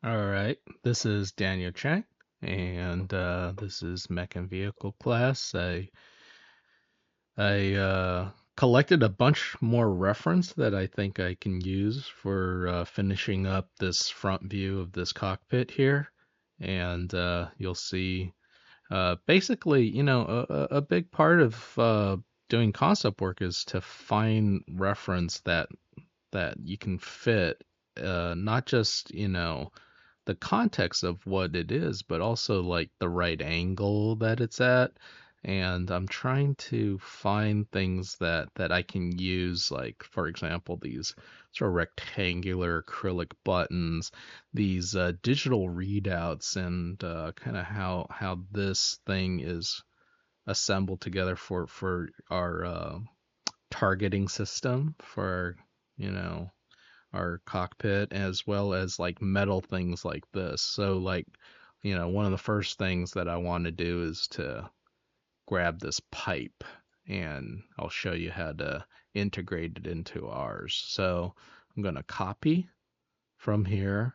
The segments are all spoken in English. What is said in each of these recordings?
All right, this is Daniel Chang, and this is Mech and Vehicle class. I collected a bunch more reference that I think I can use for finishing up this front view of this cockpit here, and you'll see basically, a big part of doing concept work is to find reference that you can fit, not just the context of what it is, but also like the right angle that it's at. And I'm trying to find things that I can use, like for example, these sort of rectangular acrylic buttons, these digital readouts, and kind of how this thing is assembled together for our targeting system for you know our cockpit, as well as like metal things like this. So like, one of the first things that I want to do is to grab this pipe, and I'll show you how to integrate it into ours. So I'm going to copy from here,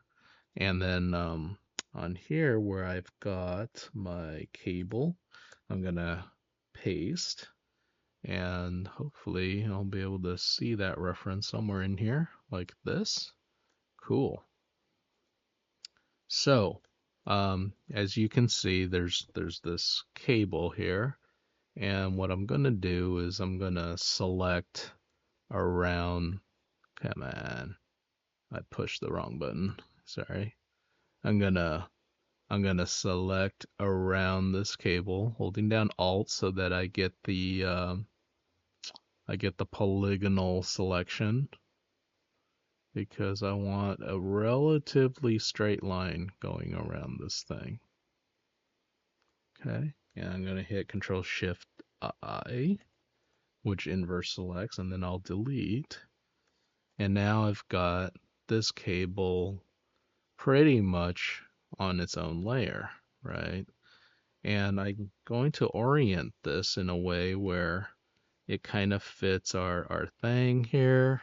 and then on here where I've got my cable, I'm going to paste, and hopefully I'll be able to see that reference somewhere in here like this. Cool. So, as you can see, there's this cable here, and what I'm gonna do is I'm gonna select around. Come on, I pushed the wrong button. Sorry. I'm gonna I'm gonna select around this cable, holding down Alt so that I get the polygonal selection, because I want a relatively straight line going around this thing. Okay, and I'm going to hit Control Shift I, which inverse selects, and then I'll delete. And now I've got this cable pretty much on its own layer, right? And I'm going to orient this in a way where it kind of fits our thing here,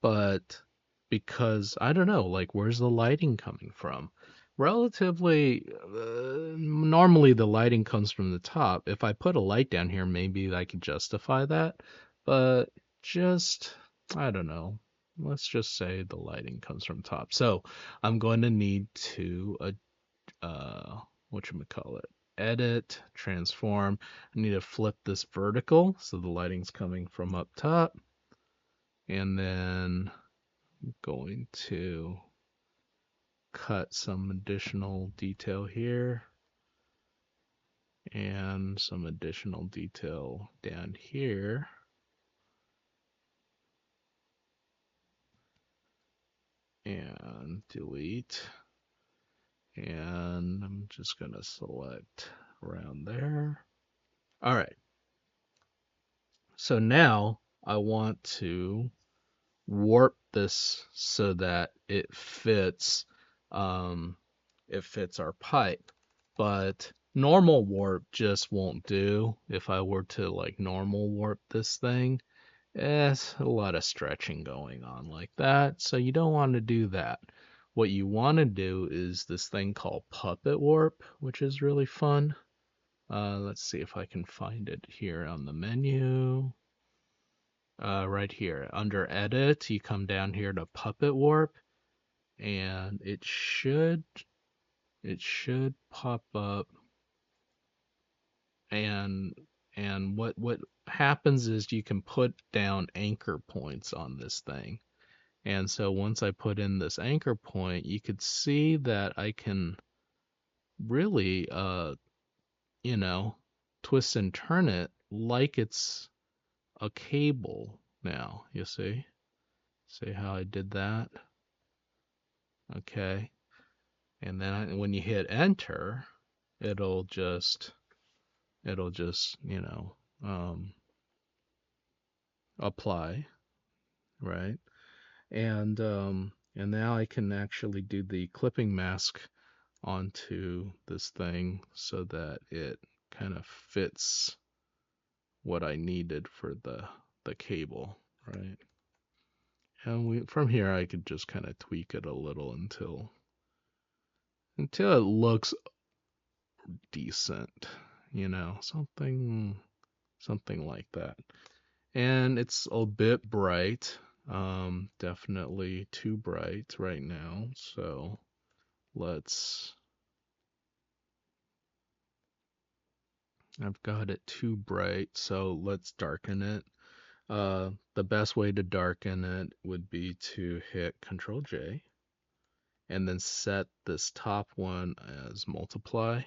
but because I don't know, like, where's the lighting coming from? Relatively, normally the lighting comes from the top. If I put a light down here, maybe I could justify that, but just, I don't know. Let's just say the lighting comes from top. So I'm going to need to, whatchamacallit, edit, transform. I need to flip this vertical so the lighting's coming from up top, and then going to cut some additional detail here and some additional detail down here. And delete. And I'm just going to select around there. All right. So now I want to warp this so that it fits our pipe. But normal warp just won't do. If I were to like normal warp this thing, it's a lot of stretching going on like that. So you don't want to do that. What you want to do is this thing called puppet warp, which is really fun. Let's see if I can find it here on the menu. Right here under edit, you come down here to puppet warp, and it should pop up. And what happens is you can put down anchor points on this thing. And so once I put in this anchor point, you could see that I can really you know twist and turn it like it's a cable now. You see how I did that? Okay. And then when you hit enter, it'll just it'll just apply, right? And now I can actually do the clipping mask onto this thing so that it kind of fits what I needed for the cable, right? And from here I could just kind of tweak it a little until until it looks decent, something like that. And it's a bit bright, definitely too bright right now. So let's, I've got it too bright, so let's darken it. The best way to darken it would be to hit Control J and then set this top one as multiply. You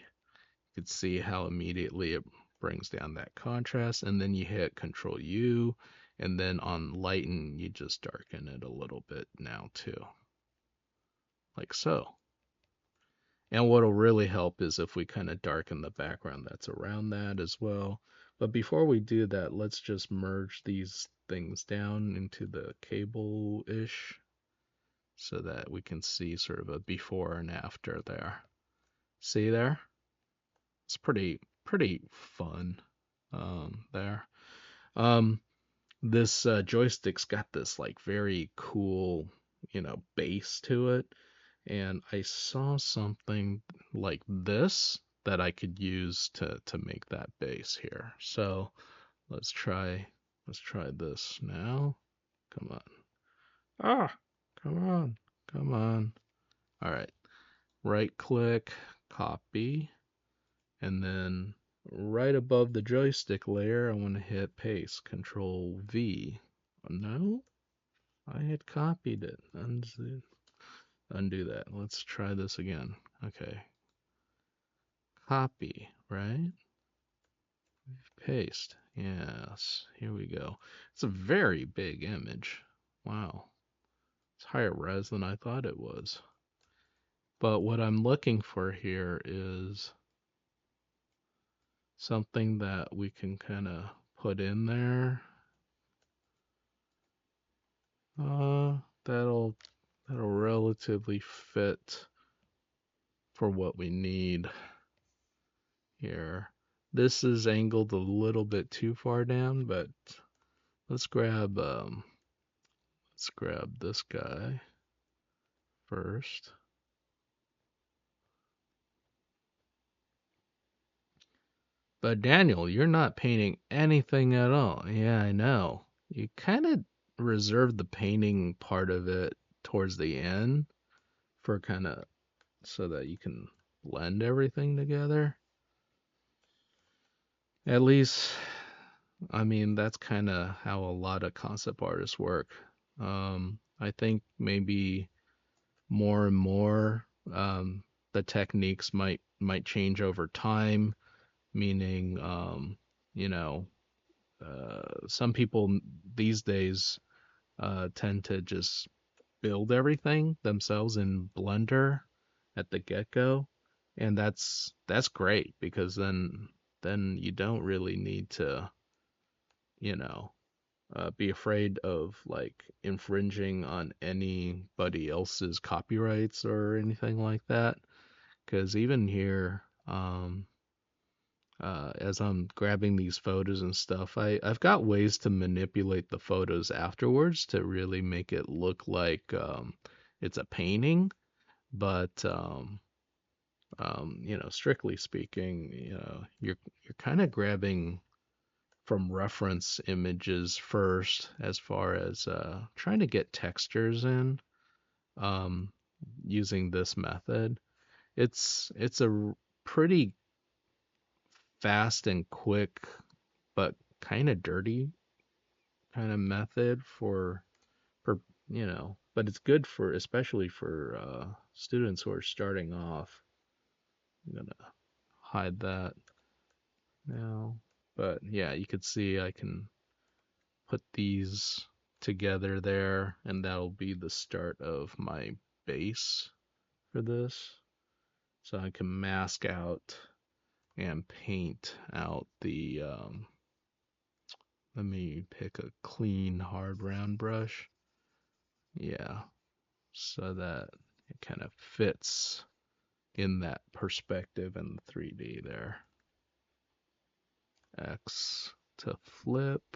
could see how immediately it brings down that contrast, and then you hit Control U, and then on lighten you just darken it a little bit now too, like so. And what'll really help is if we kind of darken the background that's around that as well. But before we do that, let's just merge these things down into the cable-ish so that we can see sort of a before and after there. See there? It's pretty fun there. Um, this joystick's got this like very cool, base to it, and I saw something like this that I could use to make that base here. So let's try this now. Come on. Ah, come on. Come on. All right. Right click, copy, and then right above the joystick layer, I want to hit paste. Control V. No, I had copied it. Undo that. Let's try this again. Okay. Copy, right? Paste. Yes, here we go. It's a very big image. Wow. It's higher res than I thought it was. But what I'm looking for here is something that we can kind of put in there. Uh, that'll relatively fit for what we need here. This is angled a little bit too far down, but let's grab this guy first. But Daniel, you're not painting anything at all. Yeah, I know. You kind of reserved the painting part of it towards the end for kind of so that you can blend everything together. At least, I mean, that's kind of how a lot of concept artists work. I think maybe more and more the techniques might change over time, meaning you know some people these days tend to just build everything themselves in Blender at the get-go, and that's great because then you don't really need to, you know, be afraid of like infringing on anybody else's copyrights or anything like that. Because even here, as I'm grabbing these photos and stuff, I've got ways to manipulate the photos afterwards to really make it look like it's a painting. But strictly speaking, you're kind of grabbing from reference images first, as far as trying to get textures in um, using this method. It's a pretty fast and quick, but kind of dirty kind of method for but it's good for especially for students who are starting off. I'm gonna hide that now, but yeah, you could see I can put these together there, and that'll be the start of my base for this. So I can mask out and paint out the let me pick a clean hard round brush. Yeah, so that it kind of fits in that perspective in the 3D there. X to flip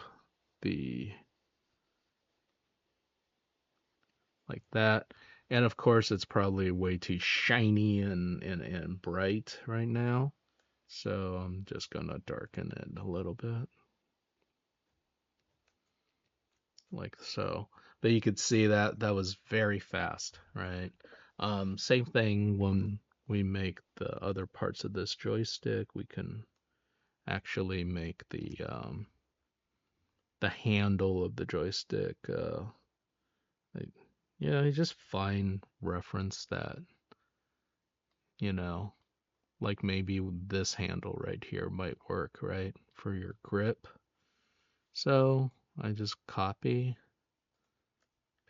the like that. And of course, it's probably way too shiny and bright right now. So I'm just gonna darken it a little bit, like so. But you could see that that was very fast, right? Same thing when we make the other parts of this joystick. We can actually make the handle of the joystick. Like, yeah, you just fine reference that, you know, like maybe this handle right here might work, right, for your grip. So I just copy,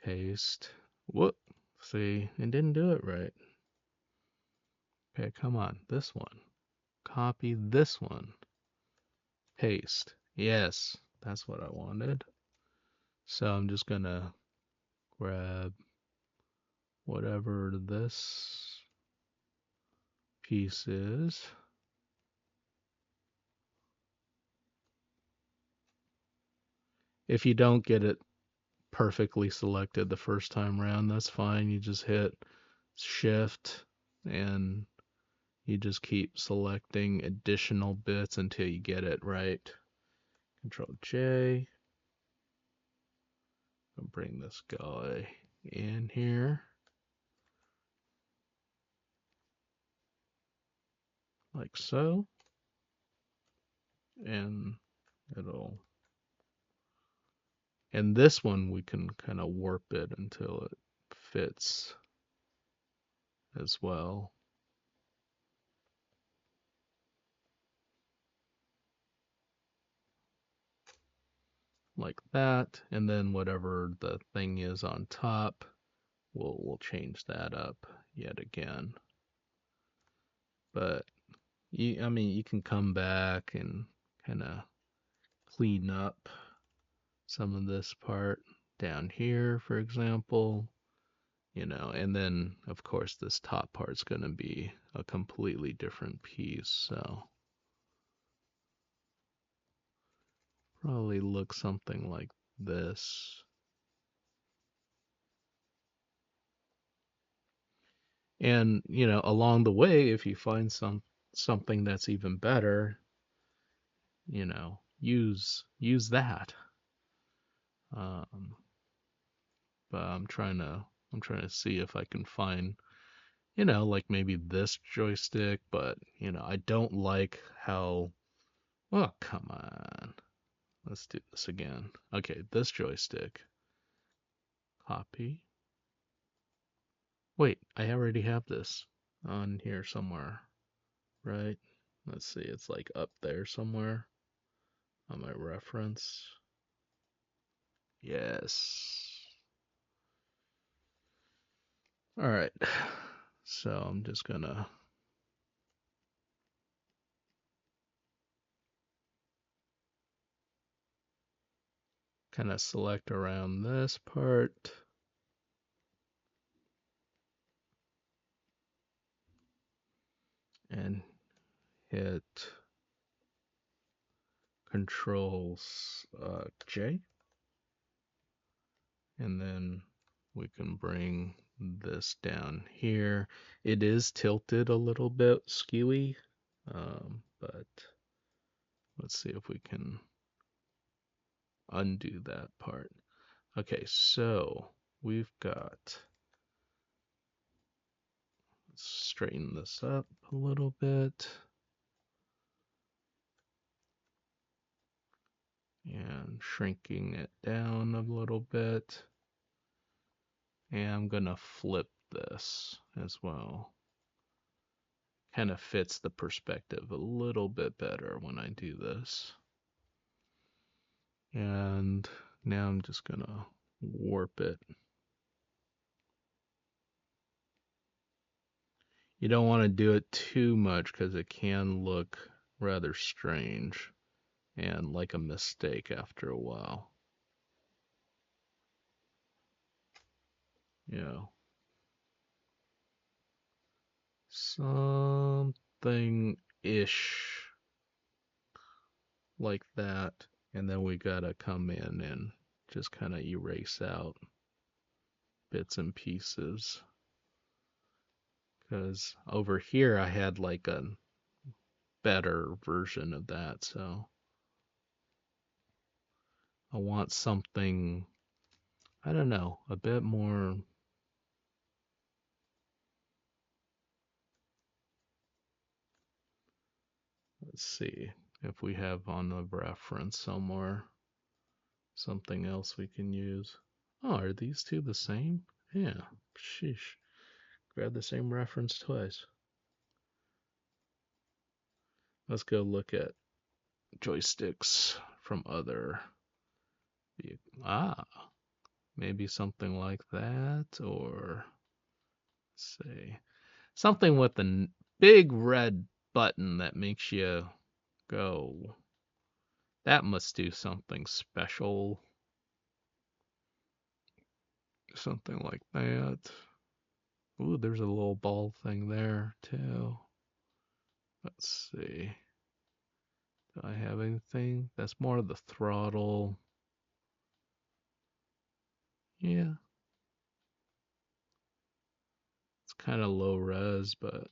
paste. Whoop, see, it didn't do it right. Okay, come on, this one. Copy this one, paste. Yes, that's what I wanted. So I'm just gonna grab whatever this piece is. If you don't get it perfectly selected the first time around, that's fine. You just hit shift and you just keep selecting additional bits until you get it right. Control J. I'll bring this guy in here like so. And it'll, and this one we can kind of warp it until it fits as well. Like that, and then whatever the thing is on top, we'll change that up yet again. But I mean, you can come back and kind of clean up some of this part down here, for example, and then of course this top part's going to be a completely different piece, so probably look something like this. And, along the way, if you find something that's even better, use that. Um, but I'm trying to see if I can find, like maybe this joystick, but I don't like how, oh, come on. Let's do this again. Okay, this joystick. Copy. Wait, I already have this on here somewhere, right? Let's see, it's like up there somewhere on my reference. Yes. All right. So I'm just gonna kind of select around this part and hit Control J, and then we can bring this down here. It is tilted a little bit skewy, but let's see if we can undo that part. Okay, so we've got, let's straighten this up a little bit. And shrinking it down a little bit. And I'm gonna flip this as well. Kind of fits the perspective a little bit better when I do this. And now I'm just gonna warp it. You don't want to do it too much because it can look rather strange and like a mistake after a while. You know, something ish like that. And then we gotta come in and just kind of erase out bits and pieces. Because over here I had like a better version of that, so I want something, I don't know, a bit more. Let's see if we have on the reference somewhere something else we can use. Oh, are these two the same? Yeah, sheesh. Grab the same reference twice. Let's go look at joysticks from other vehicles. Ah, maybe something like that, or say something with a big red button that makes you go. That must do something special. Something like that. Ooh, there's a little ball thing there too. Let's see. Do I have anything? That's more of the throttle. Yeah, it's kind of low res, but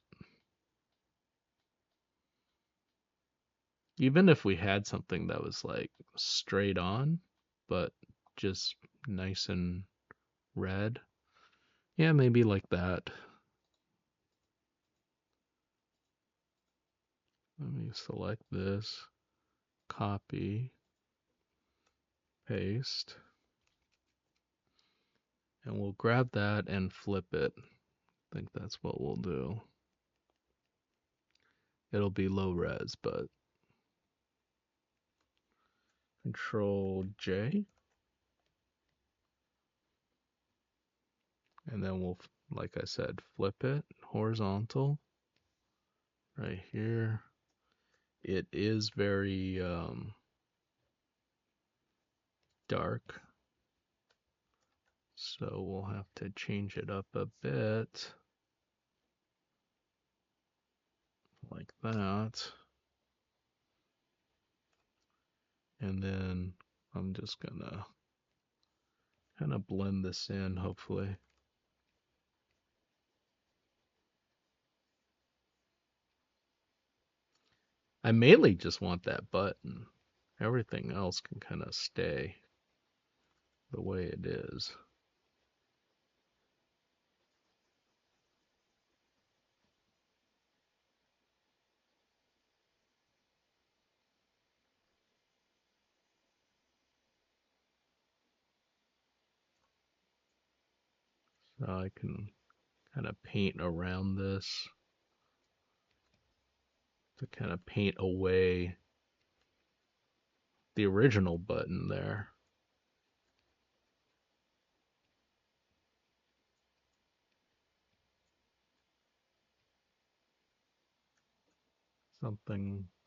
even if we had something that was like straight on, but just nice and red, yeah, maybe like that. Let me select this, copy, paste, and we'll grab that and flip it. I think that's what we'll do. It'll be low res, but Control J, and then we'll, like I said, flip it horizontal right here. It is very dark, so we'll have to change it up a bit like that. And then I'm just gonna kind of blend this in, hopefully. I mainly just want that button. Everything else can kind of stay the way it is. So I can kind of paint around this to kind of paint away the original button there.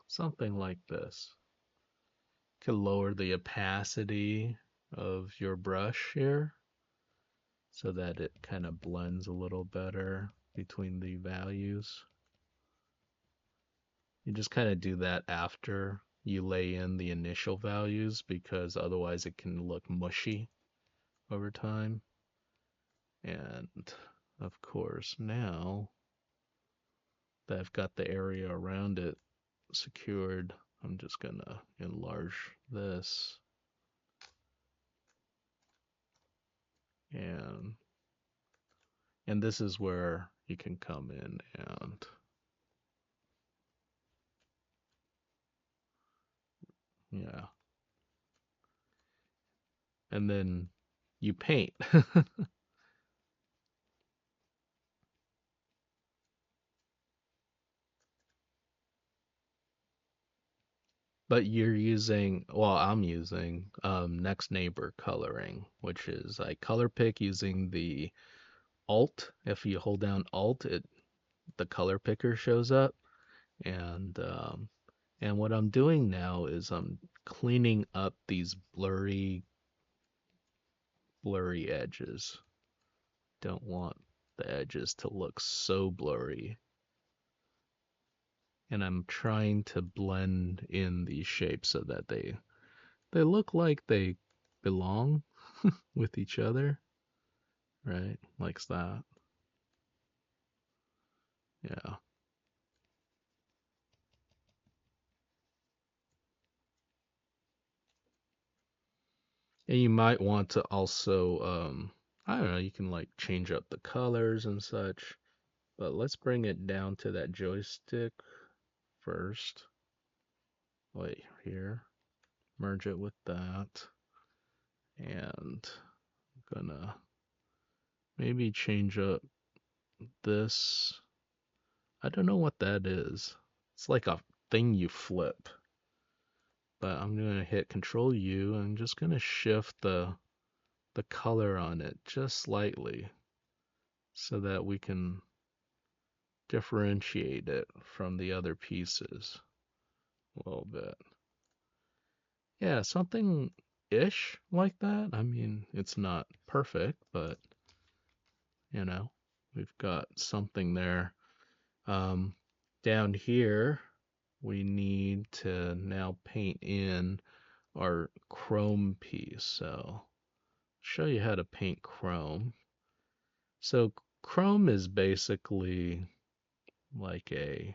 Something like this. Can lower the opacity of your brush here so that it kind of blends a little better between the values. You just kind of do that after you lay in the initial values because otherwise it can look mushy over time. And of course, now that I've got the area around it secured, I'm just gonna enlarge this and this is where you can come in and yeah, and then you paint. But you're using, well, I'm using next neighbor coloring, which is I color pick using the Alt. If you hold down Alt, the color picker shows up, and what I'm doing now is I'm cleaning up these blurry edges. Don't want the edges to look so blurry. And I'm trying to blend in these shapes so that they look like they belong with each other. right? Like that. Yeah. And you might want to also, I don't know, you can like change up the colors and such. But let's bring it down to that joystick first. Wait, here. Merge it with that. And I'm gonna maybe change up this. I don't know what that is. It's like a thing you flip. But I'm gonna hit Control U and I'm just gonna shift the color on it just slightly so that we can differentiate it from the other pieces a little bit. Yeah, something ish like that. I mean, it's not perfect, but you know, we've got something there. Um, Down here, we need to now paint in our chrome piece. So, show you how to paint chrome. So, chrome is basically like a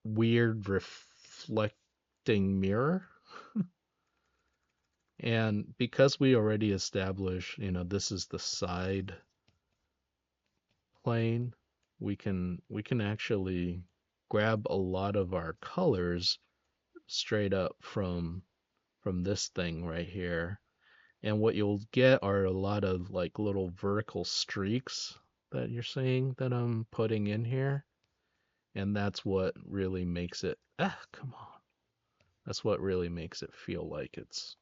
weird reflecting mirror. And because we already established, this is the side plane, we can actually grab a lot of our colors straight up from this thing right here. And what you'll get are a lot of like little vertical streaks that you're seeing that I'm putting in here. And that's what really makes it, come on. That's what really makes it feel like it's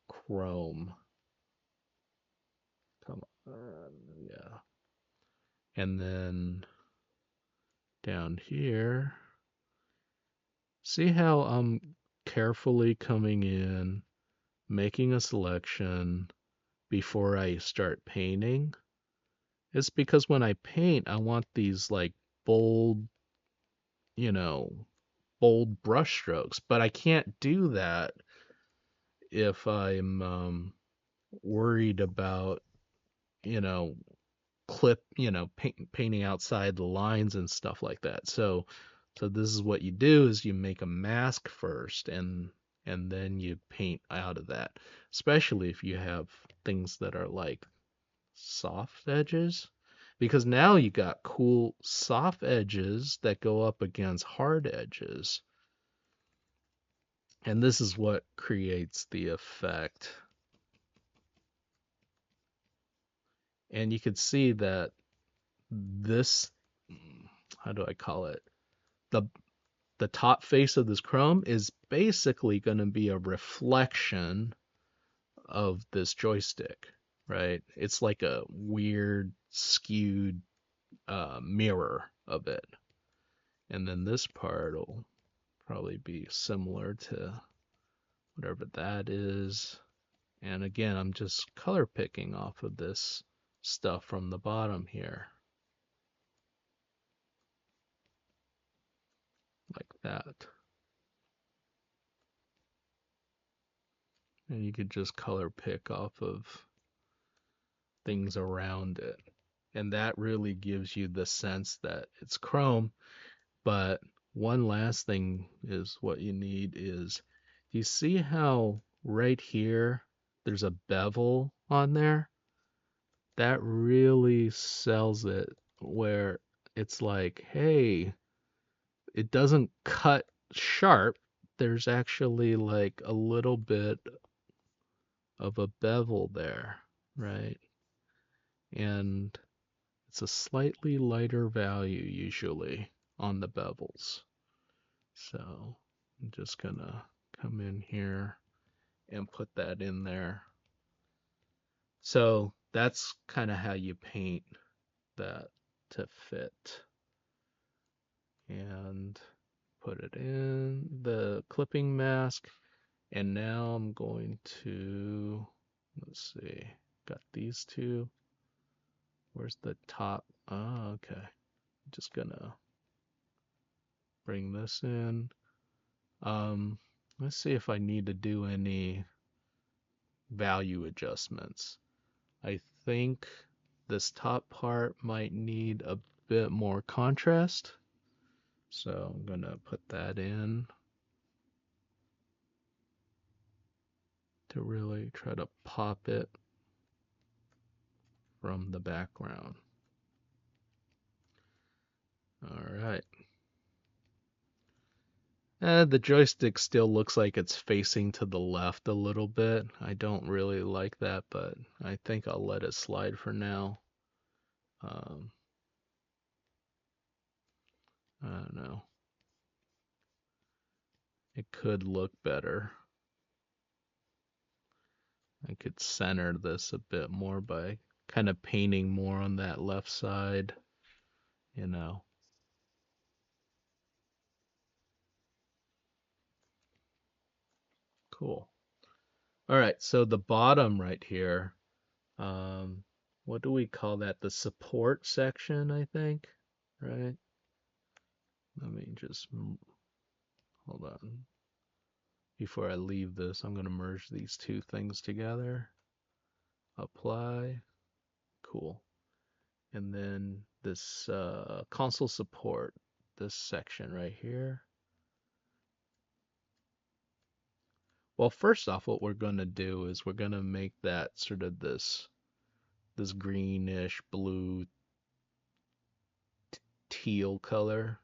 chrome. Come on. Yeah. And then down here, see how I'm carefully coming in, making a selection before I start painting? It's because when I paint, I want these like bold, you know, bold brush strokes, but I can't do that if I'm worried about, you know, painting outside the lines and stuff like that. So this is what you do is you make a mask first and then you paint out of that. Especially if you have things that are like soft edges. Because now you got cool soft edges that go up against hard edges. And this is what creates the effect. And you can see that this, how do I call it? The the top face of this chrome is basically going to be a reflection of this joystick, right? It's like a weird skewed mirror of it. And then this part will probably be similar to whatever that is. And again, I'm just color picking off of this stuff from the bottom here, like that. And you could just color pick off of things around it. And that really gives you the sense that it's chrome. But one last thing is what you need is, you see how right here there's a bevel on there? That really sells it, where it's like, hey, it doesn't cut sharp. There's actually like a little bit of a bevel there, right? And it's a slightly lighter value usually on the bevels. So I'm just gonna come in here and put that in there. So that's kind of how you paint that to fit. And put it in the clipping mask. And now I'm going to, let's see, got these two. Where's the top? Oh, okay. I'm just gonna bring this in. Let's see if I need to do any value adjustments. I think this top part might need a bit more contrast. So I'm gonna put that in to really try to pop it from the background. All right. The joystick still looks like it's facing to the left a little bit. I don't really like that, but I think I'll let it slide for now. Um, I don't know. It could look better. I could center this a bit more by kind of painting more on that left side, you know. Cool. All right, so the bottom right here, um, what do we call that? The support section, I think, right? Let me just hold on. Before I leave this, I'm going to merge these two things together. Apply. Cool. And then this console support, this section right here. Well, first off, what we're going to do is we're going to make that sort of this greenish blue teal color,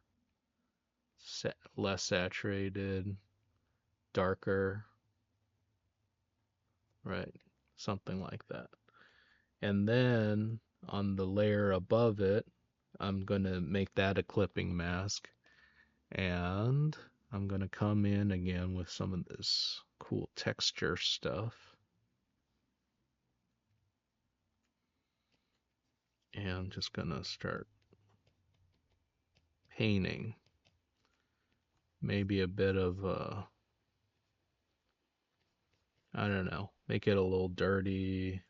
less saturated, darker, right? Something like that. And then on the layer above it, I'm going to make that a clipping mask. And I'm going to come in again with some of this cool texture stuff. And I'm just going to start painting. Maybe a bit of, I don't know, make it a little dirty.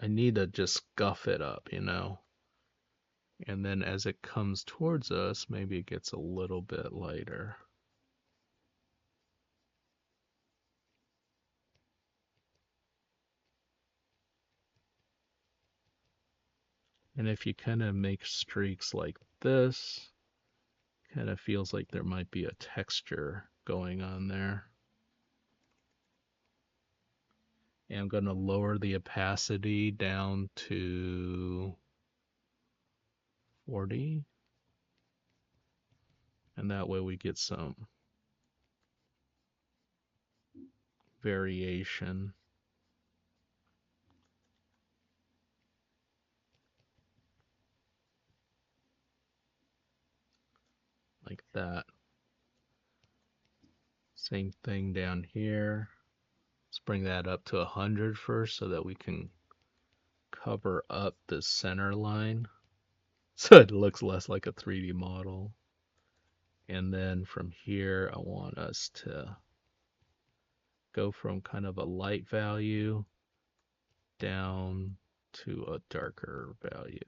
I need to just scuff it up, you know? And then as it comes towards us, maybe it gets a little bit lighter. And if you kind of make streaks like this, kind of feels like there might be a texture going on there. And I'm going to lower the opacity down to 40. And that way we get some variation. Like that. Same thing down here. Let's bring that up to 100 first so that we can cover up the center line so it looks less like a 3D model. And then from here, I want us to go from kind of a light value down to a darker value.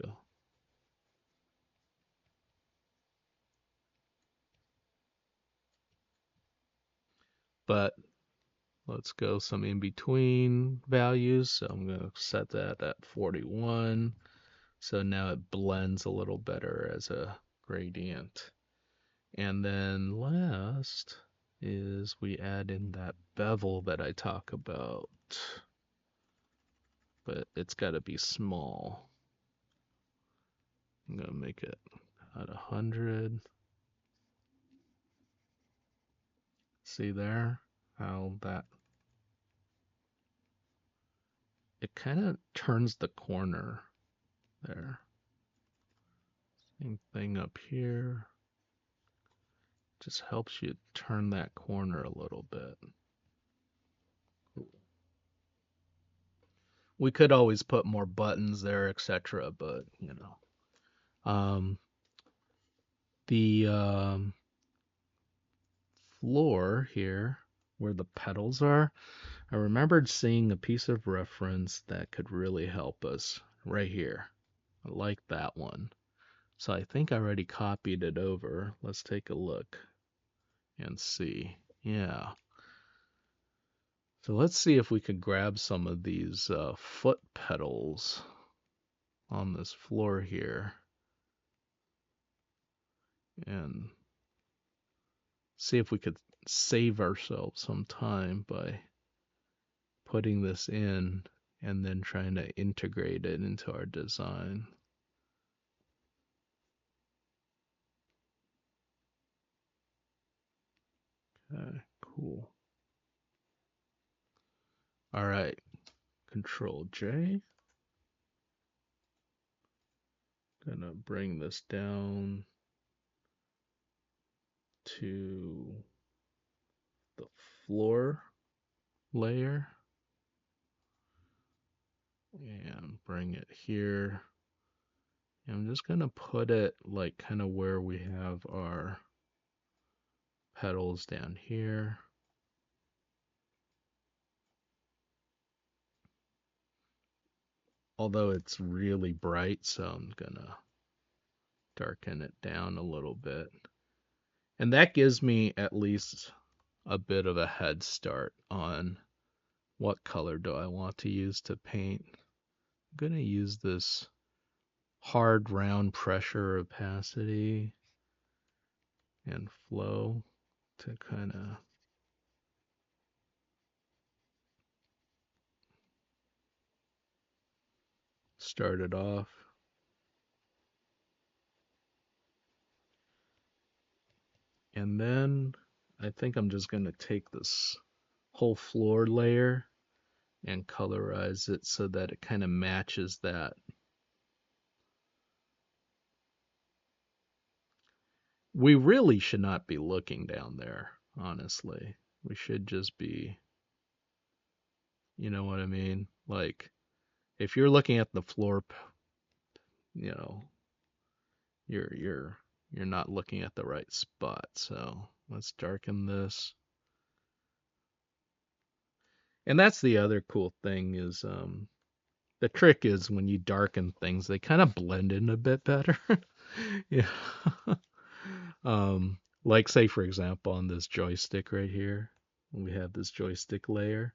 But let's go some in between values. So I'm going to set that at 41. So now it blends a little better as a gradient. And then last is we add in that bevel that I talk about. But it's got to be small. I'm going to make it at 100. See there how that it kind of turns the corner there. Same thing up here. Just helps you turn that corner a little bit. We could always put more buttons there, etc., but you know. The floor here, where the pedals are, I remembered seeing a piece of reference that could really help us right here. I like that one. So I think I already copied it over. Let's take a look. and see. Yeah. So let's see if we could grab some of these foot pedals on this floor here and see if we could save ourselves some time by putting this in and then trying to integrate it into our design. Okay, cool. All right, Control J. Gonna bring this down to the floor layer and bring it here. And I'm just gonna put it like kind of where we have our pedals down here. Although it's really bright, so I'm gonna darken it down a little bit. And that gives me at least a bit of a head start on what color do I want to use to paint. I'm gonna use this hard round pressure opacity and flow to kind of start it off. And then I think I'm just going to take this whole floor layer and colorize it so that it kind of matches that. We really should not be looking down there, honestly. We should just be, you know what I mean? Like, if you're looking at the floor, you know, you're you're you're not looking at the right spot. So let's darken this. And that's the other cool thing is the trick is when you darken things, they kind of blend in a bit better. Yeah. Like say for example on this joystick right here, we have this joystick layer.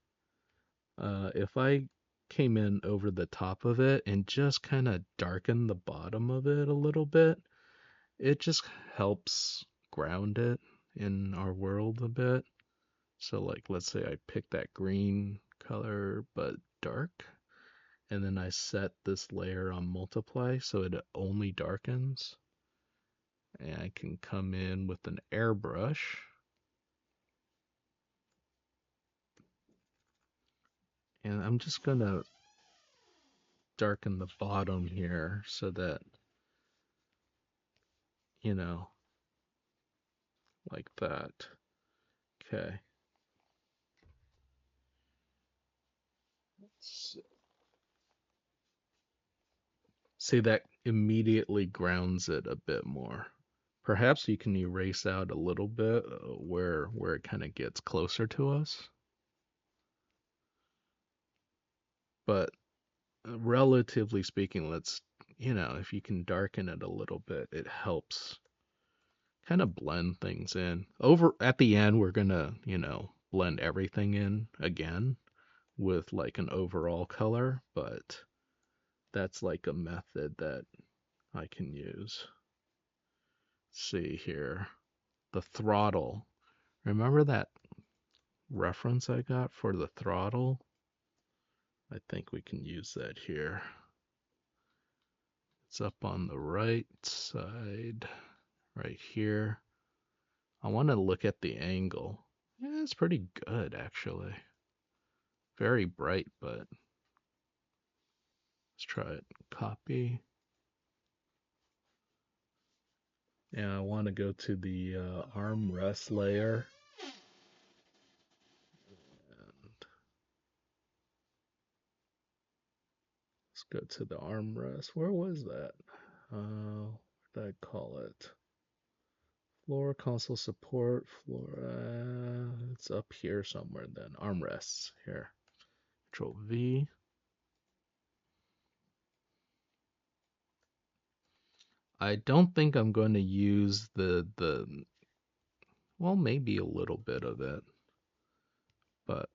If I came in over the top of it and just kind of darken the bottom of it a little bit, it just helps ground it in our world a bit. So like let's say I pick that green color but dark, and then I set this layer on multiply so it only darkens. And I can come in with an airbrush and I'm just gonna darken the bottom here so that, you know, like that. Okay. See, that immediately grounds it a bit more. Perhaps you can erase out a little bit where it kind of gets closer to us. But relatively speaking, let's, you know, if you can darken it a little bit, it helps kind of blend things in. Over at the end, we're gonna, you know, blend everything in again with like an overall color, but that's like a method that I can use. See here, the throttle. Remember that reference I got for the throttle? I think we can use that here. It's up on the right side, right here. I want to look at the angle. Yeah, it's pretty good actually. Very bright, but let's try it. Copy. And I want to go to the armrest layer. And let's go to the armrest. Where was that? What did I call it? Floor console support. Floor. It's up here somewhere then. Armrests. Here. Control V. I don't think I'm going to use the Well, maybe a little bit of it, but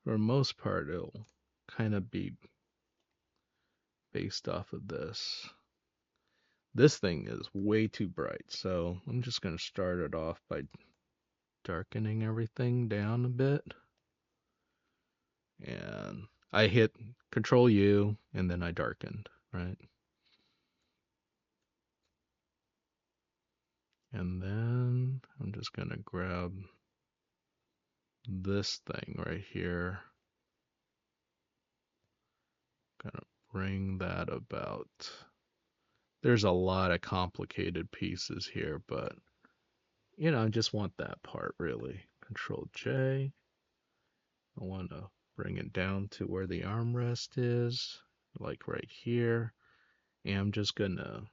for the most part, it'll kind of be based off of this. This thing is way too bright, so I'm just going to start it off by darkening everything down a bit. And I hit Control U, and then I darkened, right? And then I'm just going to grab this thing right here. Gonna bring that about. There's a lot of complicated pieces here, but I just want that part really. Control J. I want to bring it down to where the armrest is, like right here. And I'm just gonna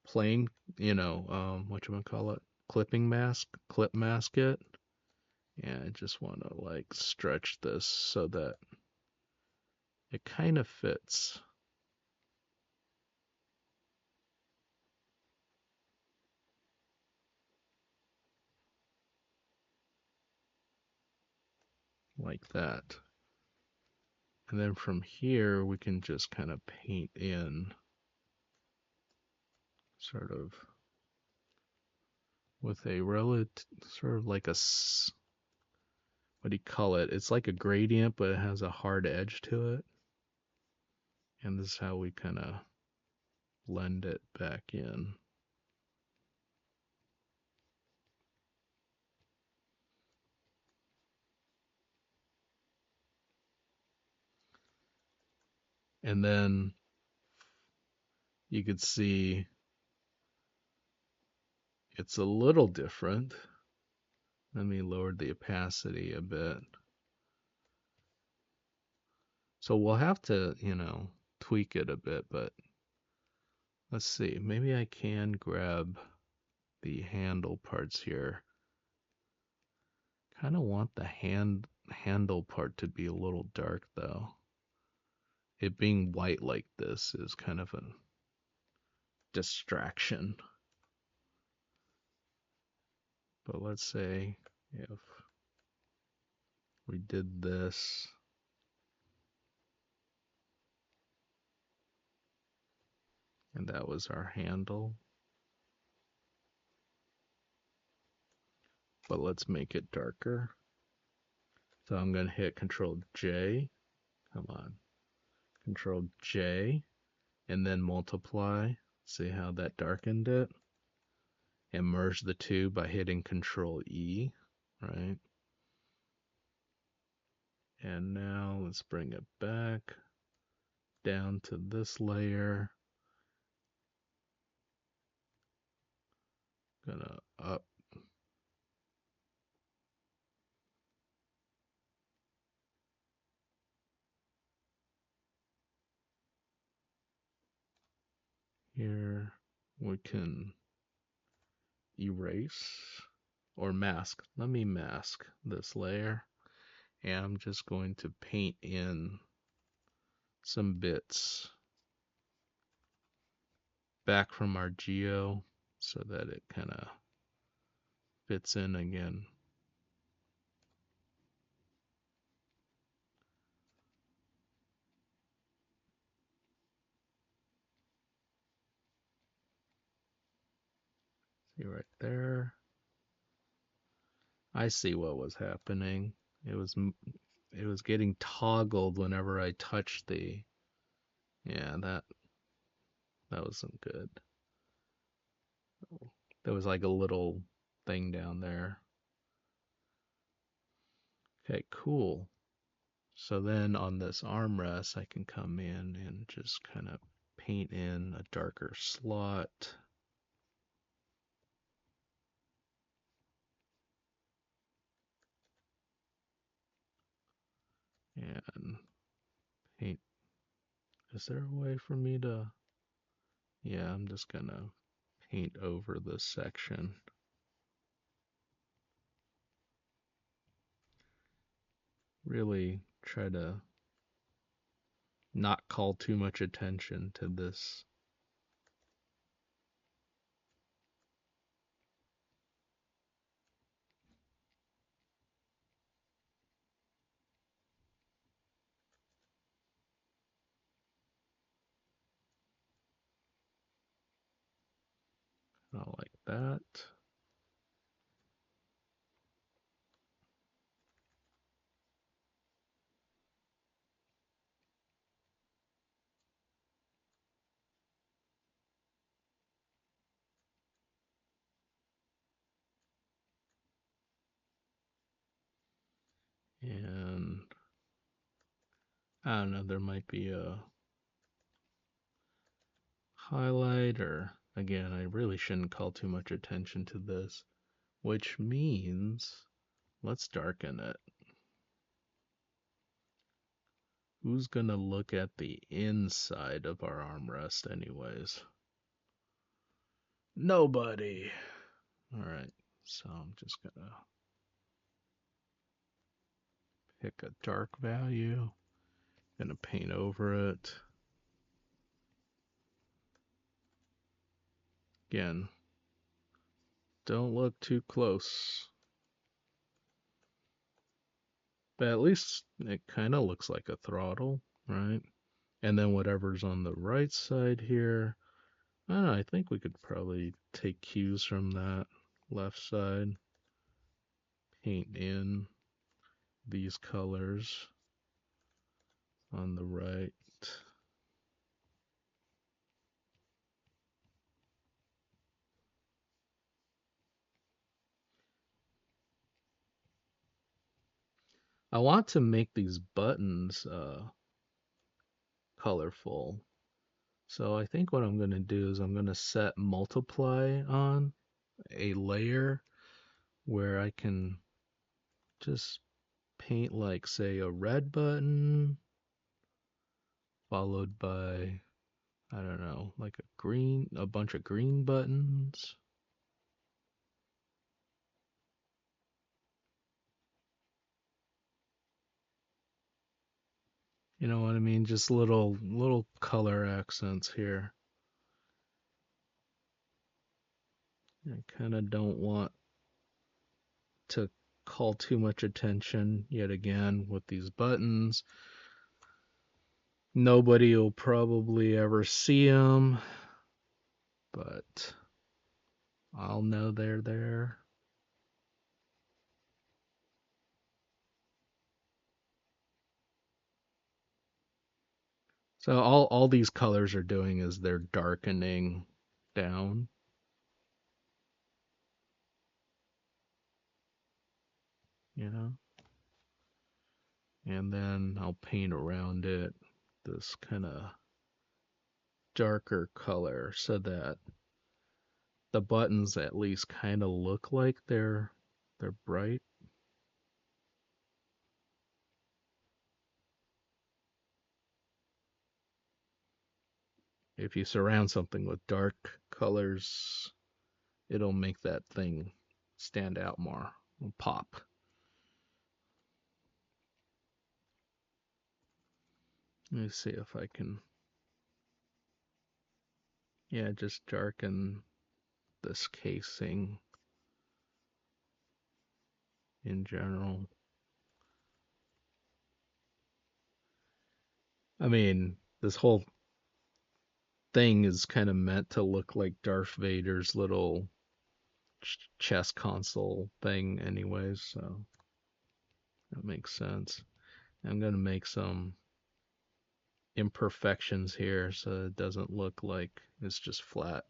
plain, what you want to call it, clip mask it. And I just want to like stretch this so that it kind of fits. Like that. And then from here, we can just kind of paint in sort of with a relative, sort of like what do you call it? It's like a gradient, but it has a hard edge to it. And this is how we kind of blend it back in. And then you could see it's a little different. Let me lower the opacity a bit. So we'll have to, tweak it a bit, but let's see. Maybe I can grab the handle parts here. Kind of want the handle part to be a little dark though. It being white like this is kind of a distraction. But let's say if we did this, and that was our handle. But let's make it darker. So I'm going to hit Control J. Come on. Control J. And then multiply. See how that darkened it? And merge the two by hitting Control E. Right? And now let's bring it back down to this layer. Gonna up. Here we can erase or mask. Let me mask this layer. And I'm just going to paint in some bits back from our geo so that it kind of fits in again. See right there. I see what was happening. It was getting toggled whenever I touched the. Yeah, that wasn't good. There was like a little thing down there. Okay, cool. So then on this armrest, I can come in and just kind of paint in a darker slot. And paint. Is there a way for me to? Yeah, I'm just gonna paint over this section. Really try to not call too much attention to this. About like that. And I don't know, there might be a highlight, or again, I really shouldn't call too much attention to this, which means let's darken it. Who's gonna look at the inside of our armrest anyways? Nobody. All right, so I'm just gonna pick a dark value, gonna paint over it. Again, don't look too close. But at least it kind of looks like a throttle, right? And then whatever's on the right side here, I don't know, I think we could probably take cues from that left side, paint in these colors on the right. I want to make these buttons colorful. So I think what I'm going to do is I'm going to set multiply on a layer where I can just paint like say a red button followed by I don't know, like a bunch of green buttons. You know what I mean? Just little color accents here. I kind of don't want to call too much attention yet again with these buttons. Nobody will probably ever see them, but I'll know they're there. So all these colors are doing is they're darkening down, you know? And then I'll paint around it this kind of darker color so that the buttons at least kind of look like they're bright. If you surround something with dark colors, it'll make that thing stand out more, it'll pop. Let me see if I can, yeah, just darken this casing in general. I mean, this whole thing is kind of meant to look like Darth Vader's little chess console thing anyways, so that makes sense. I'm gonna make some imperfections here so it doesn't look like it's just flat.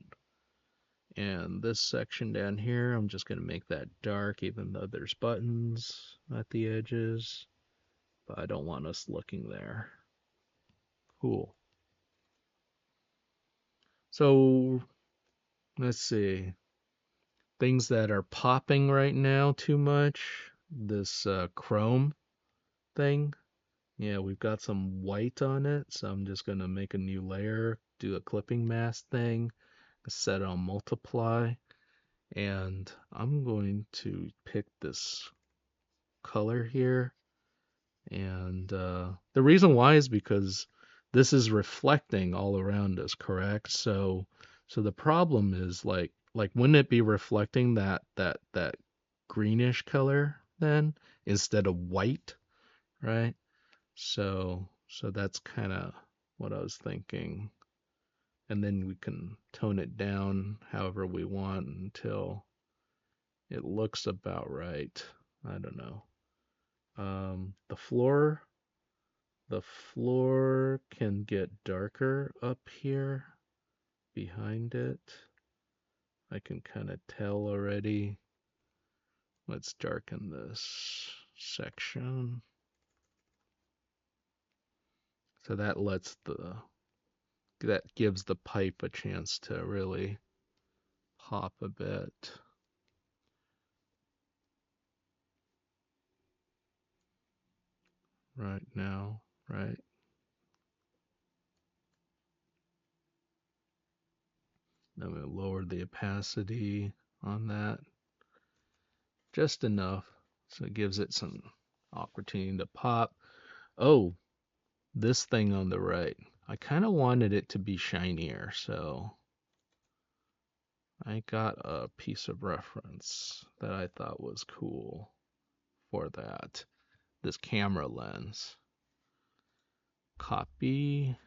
And this section down here, I'm just gonna make that dark even though there's buttons at the edges, but I don't want us looking there. Cool. So let's see. Things that are popping right now too much. This chrome thing. Yeah, we've got some white on it, so I'm just gonna make a new layer, do a clipping mask thing, set on multiply, and I'm going to pick this color here. And the reason why is because this is reflecting all around us, correct? So the problem is like wouldn't it be reflecting that greenish color then instead of white, right? So that's kind of what I was thinking. and then we can tone it down however we want until it looks about right. I don't know. The floor can get darker up here behind it. I can kind of tell already. Let's darken this section. So that gives the pipe a chance to really pop a bit. Right now, right? I'm going to lower the opacity on that just enough so it gives it some opportunity to pop. Oh, this thing on the right. I kind of wanted it to be shinier, so I got a piece of reference that I thought was cool for that. This camera lens. Copy.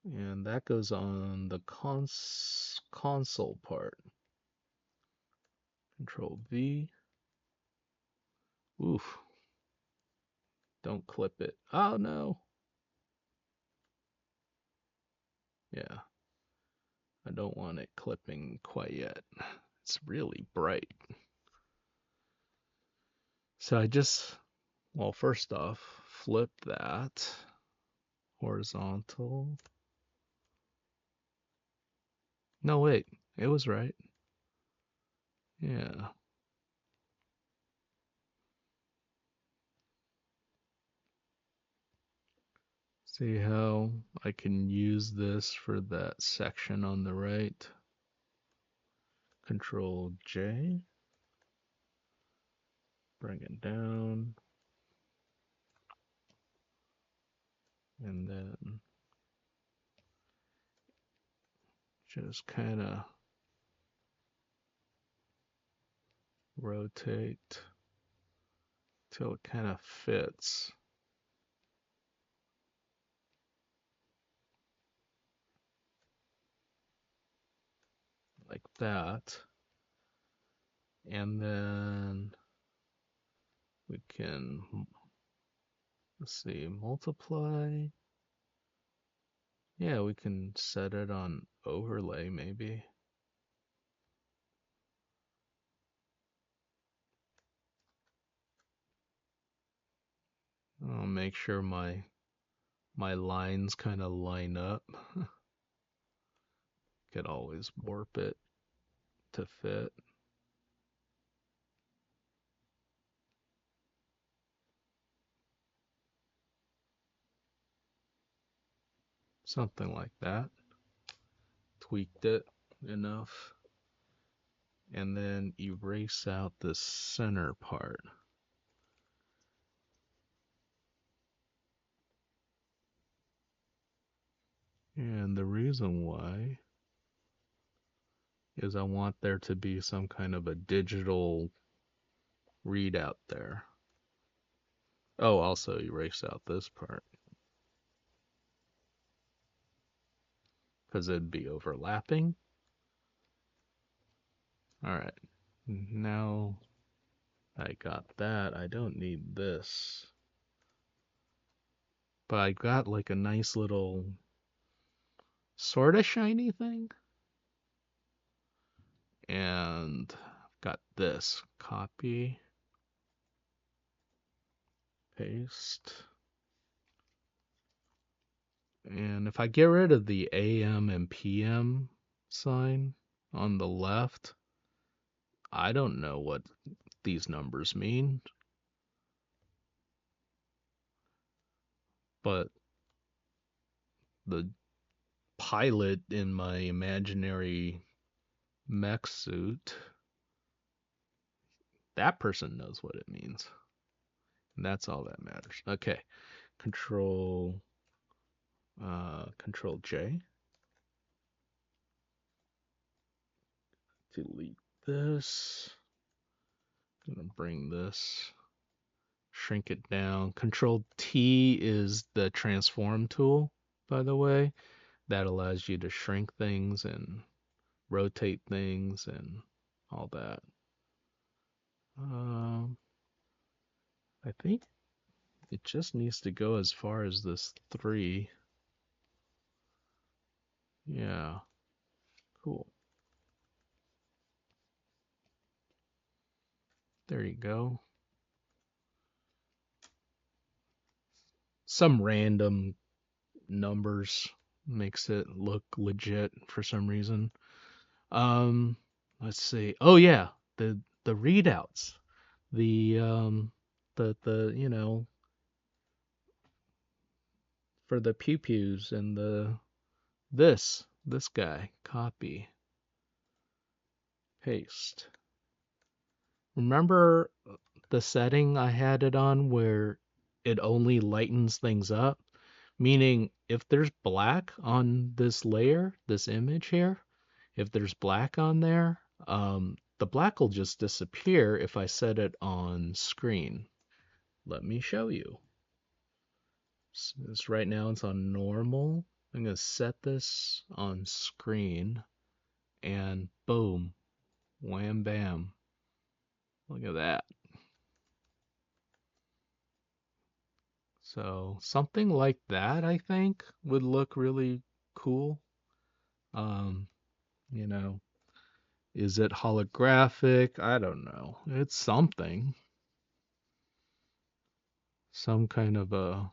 And that goes on the console part. Control V. Oof. Don't clip it. Oh no. Yeah. I don't want it clipping quite yet. It's really bright. So well, first off, flip that horizontal. No, wait. It was right. Yeah. See how I can use this for that section on the right? Control J. Bring it down. And then just kind of rotate till it kind of fits like that. And then we can, let's see, multiply. Yeah, we can set it on overlay maybe. I'll make sure my lines kind of line up. Could always warp it to fit. Something like that. Tweaked it enough. And then erase out the center part. And the reason why is I want there to be some kind of a digital readout there. Oh, also erase out this part because it'd be overlapping. All right, now I got that. I don't need this, but I got like a nice little sort of shiny thing, and I've got this. Copy, paste. And if I get rid of the AM and PM sign on the left, I don't know what these numbers mean, but the pilot in my imaginary mech suit, that person knows what it means. And that's all that matters. Okay, control control J. Delete this. I'm gonna bring this, shrink it down. Control T is the transform tool. by the way, that allows you to shrink things and rotate things and all that. Um, I think it just needs to go as far as this 3. Yeah, cool. There you go. Some random numbers makes it look legit for some reason. Um, let's see. Oh yeah, the readouts. The for the pew pews and the this guy, copy, paste. Remember the setting I had it on where it only lightens things up? Meaning if there's black on this layer, this image here, if there's black on there, the black will just disappear if I set it on screen. Let me show you. So right now it's on normal. I'm going to set this on screen and boom, wham bam. Look at that. So something like that I think would look really cool. Um, you know, is it holographic? I don't know. It's something. Some kind of a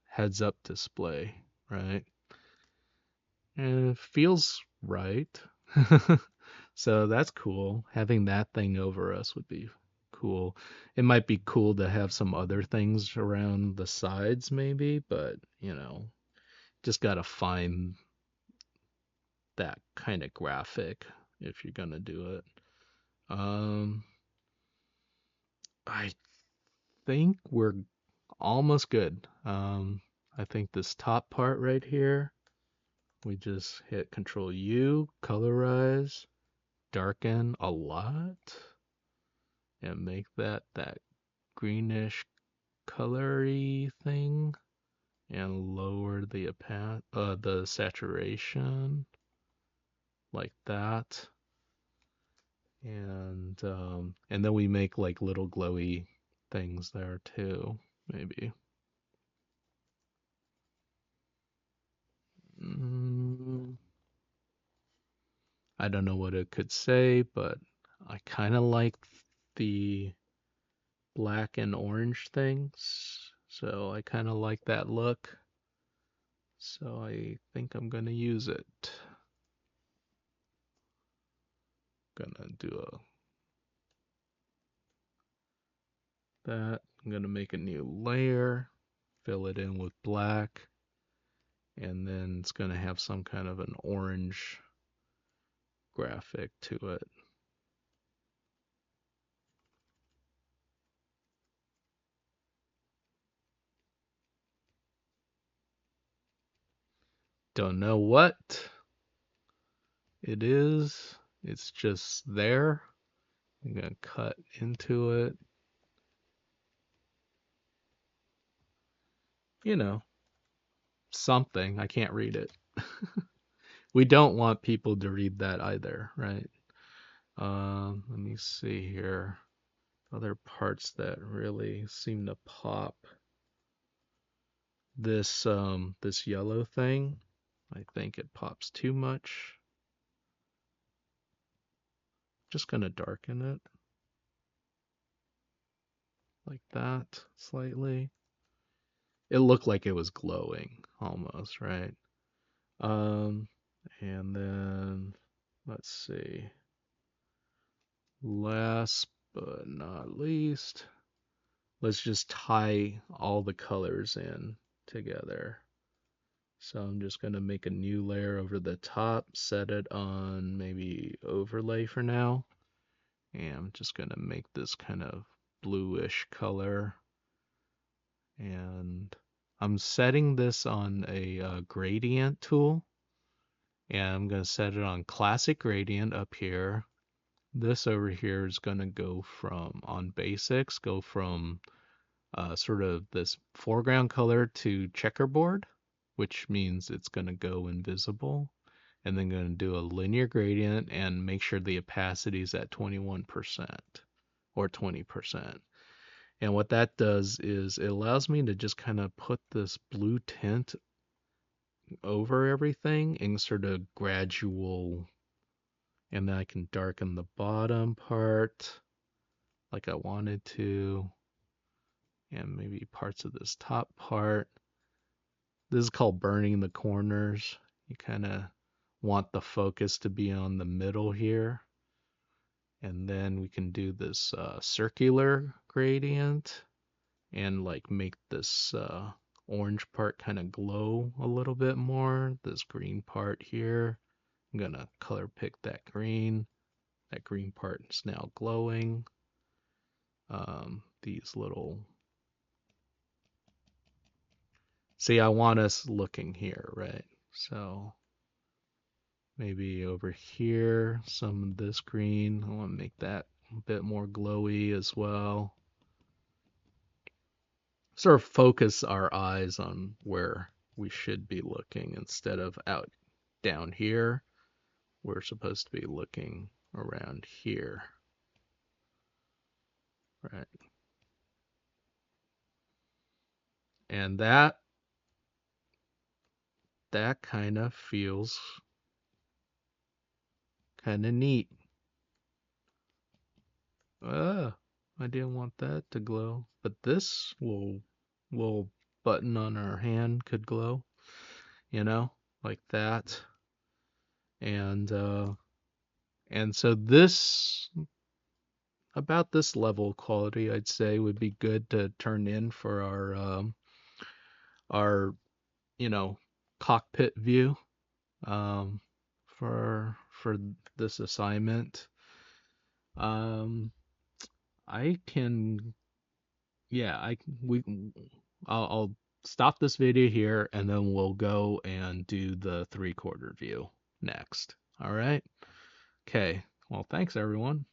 heads up display, right? And it feels right. So that's cool. Having that thing over us would be cool. It might be cool to have some other things around the sides, maybe, but just gotta find that kind of graphic if you're gonna do it. Um, I think we're almost good. I think this top part right here, we just hit Control U, colorize, darken a lot, and make that greenish colory thing, and lower the saturation like that. And then we make like little glowy things there too, maybe. Mm, I don't know what it could say, but I kind of like the black and orange things, so I kind of like that look. So I think I'm gonna use it. Gonna do that. I'm gonna make a new layer, fill it in with black, and then it's gonna have some kind of an orange graphic to it. Don't know what it is. It's just there. I'm gonna cut into it. You know, something. I can't read it. We don't want people to read that either, right? Let me see here. Other parts that really seem to pop. This yellow thing, I think it pops too much. Just gonna darken it like that slightly. It looked like it was glowing almost, right? Um, and then let's see. Last but not least, let's just tie all the colors in together. So I'm just going to make a new layer over the top, set it on maybe overlay for now. And I'm just going to make this kind of bluish color. And I'm setting this on a gradient tool. And I'm going to set it on classic gradient up here. This over here is going to go from, on basics, sort of this foreground color to checkerboard, which means it's going to go invisible. And then going to do a linear gradient and make sure the opacity is at 21% or 20%. And what that does is it allows me to just kind of put this blue tint over everything in sort of gradual, and then I can darken the bottom part like I wanted to, and maybe parts of this top part. This is called burning the corners. You kind of want the focus to be on the middle here. And then we can do this circular gradient and like make this orange part kind of glow a little bit more. This green part here, I'm gonna color pick that green. That green part is now glowing. These little, see, I want us looking here, right? So maybe over here, some of this green, I want to make that a bit more glowy as well. Sort of focus our eyes on where we should be looking instead of out down here. We're supposed to be looking around here, right? And that kind of feels kind of neat. I didn't want that to glow, but this little button on our hand could glow, you know, like that. And so this, about this level of quality, I'd say would be good to turn in for our you know cockpit view um, for this assignment. Um, I can, yeah, I'll stop this video here and then we'll go and do the 3/4 view next. All right. Okay. Well, thanks everyone.